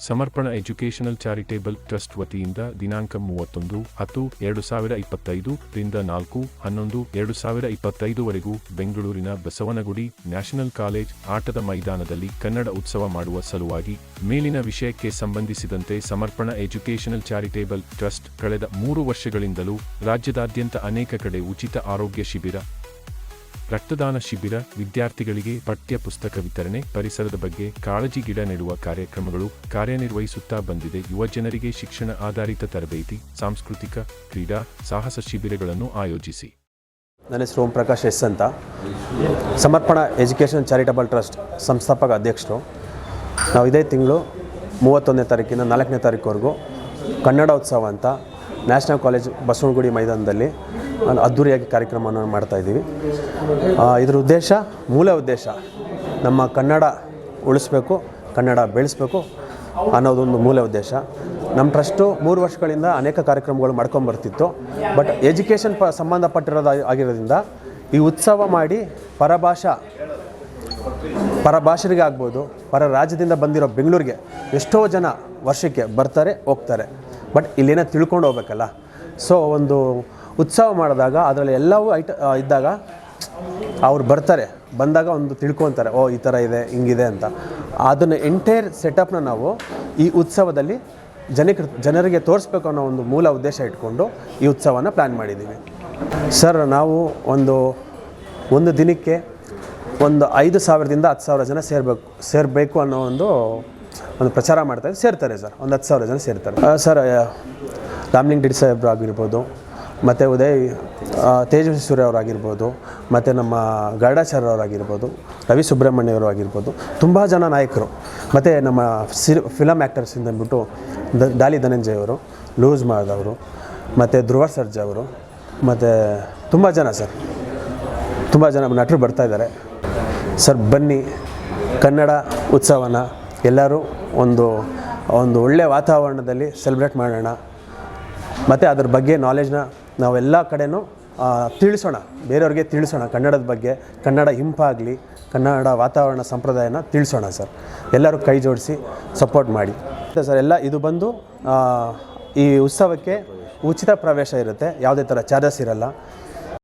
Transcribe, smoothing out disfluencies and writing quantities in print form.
ಸಮರ್ಪಣಾ educational charitable trust ವತಿಯಿಂದ ದಿನಾಂಕ 31-10-2025 ರಿಂದ 4-11-2025 ವರೆಗೂ ಬೆಂಗಳೂರಿನ ಬಸವನಗುಡಿ ನ್ಯಾಷನಲ್ ಕಾಲೇಜ್ ಆಟದ ಮೈದಾನದಲ್ಲಿ ಕನ್ನಡ ಉತ್ಸವ ಮಾಡುವ ಸಲುವಾಗಿ ಮೇಲಿನ ವಿಷಯಕ್ಕೆ ಸಂಬಂಧಿಸಿದಂತೆ ಸಮರ್ಪಣಾ ಎಜುಕೇಷನಲ್ ಚಾರಿಟೇಬಲ್ ಟ್ರಸ್ಟ್ ಕಳೆದ 3 ವರ್ಷಗಳಿಂದಲೂ ರಾಜ್ಯದಾದ್ಯಂತ ಅನೇಕ ಕಡೆ ಉಚಿತ ಆರೋಗ್ಯ ಶಿಬಿರ, ರಕ್ತದಾನ ಶಿಬಿರ, ವಿದ್ಯಾರ್ಥಿಗಳಿಗೆ ಪಠ್ಯ ಪುಸ್ತಕ ವಿತರಣೆ, ಪರಿಸರದ ಬಗ್ಗೆ ಕಾಳಜಿ ಗಿಡ ನೆಡುವ ಕಾರ್ಯಕ್ರಮಗಳು ಕಾರ್ಯನಿರ್ವಹಿಸುತ್ತಾ ಬಂದಿದೆ. ಯುವಜನರಿಗೆ ಶಿಕ್ಷಣ ಆಧಾರಿತ ತರಬೇತಿ, ಸಾಂಸ್ಕೃತಿಕ, ಕ್ರೀಡಾ, ಸಾಹಸ ಶಿಬಿರಗಳನ್ನು ಆಯೋಜಿಸಿ. ನನ್ನ ಹೆಸರು ಓಂ ಪ್ರಕಾಶ್ ಎಸ್ ಅಂತ, ಸಮರ್ಪಣಾ ಎಜುಕೇಷನ್ ಚಾರಿಟಬಲ್ ಟ್ರಸ್ಟ್ ಸಂಸ್ಥಾಪಕ ಅಧ್ಯಕ್ಷರು. ನಾವು ಇದೇ ತಿಂಗಳು 31ನೇ ತಾರೀಕಿನ 4ನೇ ತಾರೀಕುವರೆಗೂ ಕನ್ನಡ ಉತ್ಸವ ಅಂತ ನ್ಯಾಷನಲ್ ಕಾಲೇಜ್ ಬಸವನಗುಡಿ ಮೈದಾನದಲ್ಲಿ ಅದ್ಧೂರಿಯಾಗಿ ಕಾರ್ಯಕ್ರಮವನ್ನು ಮಾಡ್ತಾಯಿದ್ದೀವಿ. ಇದರ ಮೂಲ ಉದ್ದೇಶ ನಮ್ಮ ಕನ್ನಡ ಉಳಿಸ್ಬೇಕು, ಕನ್ನಡ ಬೆಳೆಸಬೇಕು ಅನ್ನೋದೊಂದು ಮೂಲ ಉದ್ದೇಶ. ನಮ್ಮ ಟ್ರಸ್ಟು 3 ವರ್ಷಗಳಿಂದ ಅನೇಕ ಕಾರ್ಯಕ್ರಮಗಳು ಮಾಡ್ಕೊಂಬರ್ತಿತ್ತು. ಬಟ್ ಎಜುಕೇಷನ್ ಆಗಿರೋದ್ರಿಂದ ಈ ಉತ್ಸವ ಮಾಡಿ ಪರಭಾಷರಿಗೆ ಆಗ್ಬೋದು, ಪರ ರಾಜ್ಯದಿಂದ ಬಂದಿರೋ ಬೆಂಗಳೂರಿಗೆ ಎಷ್ಟೋ ಜನ ವರ್ಷಕ್ಕೆ ಬರ್ತಾರೆ ಹೋಗ್ತಾರೆ. ಬಟ್ ಇಲ್ಲೇನೋ ತಿಳ್ಕೊಂಡು ಹೋಗ್ಬೇಕಲ್ಲ. ಸೊ ಒಂದು ಉತ್ಸವ ಮಾಡಿದಾಗ ಅದರಲ್ಲಿ ಎಲ್ಲವೂ ಇದ್ದಾಗ ಅವ್ರು ಬಂದಾಗ ಒಂದು ತಿಳ್ಕೊತಾರೆ, ಓ ಈ ಥರ ಇದೆ, ಹಿಂಗಿದೆ ಅಂತ. ಅದನ್ನು ಎಂಟೈರ್ ಸೆಟಪ್ನ ನಾವು ಈ ಉತ್ಸವದಲ್ಲಿ ಜನರಿಗೆ ತೋರಿಸ್ಬೇಕು ಅನ್ನೋ ಒಂದು ಮೂಲ ಉದ್ದೇಶ ಇಟ್ಕೊಂಡು ಈ ಉತ್ಸವನ ಪ್ಲ್ಯಾನ್ ಮಾಡಿದ್ದೀವಿ. ಸರ್, ನಾವು ಒಂದು ದಿನಕ್ಕೆ 5,000ದಿಂದ 10,000 ಜನ ಸೇರಬೇಕು ಅನ್ನೋ ಒಂದು ಪ್ರಚಾರ ಮಾಡ್ತಾರೆ. ಸೇರ್ತಾರೆ ಸರ್, 10,000 ಜನ ಸೇರ್ತಾರೆ. ಸರ್, ರಾಮಲಿಂಗ ಡಿಡ್ ಸಾಹೇಬ್ರು ಆಗಿರ್ಬೋದು, ಮತ್ತು ತೇಜಸ್ವಿ ಸೂರ್ಯ ಅವರಾಗಿರ್ಬೋದು, ಮತ್ತು ನಮ್ಮ ಗರುಡಾಚಾರ್ಯ ಅವರಾಗಿರ್ಬೋದು, ರವಿ ಸುಬ್ರಹ್ಮಣ್ಯವರು ಆಗಿರ್ಬೋದು, ತುಂಬ ಜನ ನಾಯಕರು, ಮತ್ತು ನಮ್ಮ ಫಿಲಮ್ ಆ್ಯಕ್ಟರ್ಸ್ ಅಂದ್ಬಿಟ್ಟು ಡಾಲಿ ಧನಂಜಯ್ ಅವರು, ಲೂಸ್ ಮಹದ್ ಅವರು, ಮತ್ತು ಧ್ರುವ ಸರ್ಜಾ ಅವರು, ಮತ್ತು ತುಂಬ ಜನ ನಟರು ಬರ್ತಾಯಿದ್ದಾರೆ. ಸರ್, ಬನ್ನಿ ಕನ್ನಡ ಉತ್ಸವನ ಎಲ್ಲರೂ ಒಂದು ಒಳ್ಳೆಯ ವಾತಾವರಣದಲ್ಲಿ ಸೆಲೆಬ್ರೇಟ್ ಮಾಡೋಣ. ಮತ್ತು ಅದ್ರ ಬಗ್ಗೆ ನಾಲೆಜ್ನ ನಾವೆಲ್ಲ ಕಡೆನೂ ತಿಳಿಸೋಣ, ಬೇರೆಯವ್ರಿಗೆ ತಿಳಿಸೋಣ. ಕನ್ನಡದ ಬಗ್ಗೆ, ಕನ್ನಡ ಇಂಪಾಗಲಿ, ಕನ್ನಡ ವಾತಾವರಣ ಸಂಪ್ರದಾಯನ ತಿಳಿಸೋಣ ಸರ್. ಎಲ್ಲರೂ ಕೈ ಜೋಡಿಸಿ ಸಪೋರ್ಟ್ ಮಾಡಿ ಸರ್. ಇದು ಬಂದು ಈ ಉತ್ಸವಕ್ಕೆ ಉಚಿತ ಪ್ರವೇಶ ಇರುತ್ತೆ, ಯಾವುದೇ ಥರ ಚಾರ್ಜಸ್ ಇರಲ್ಲ.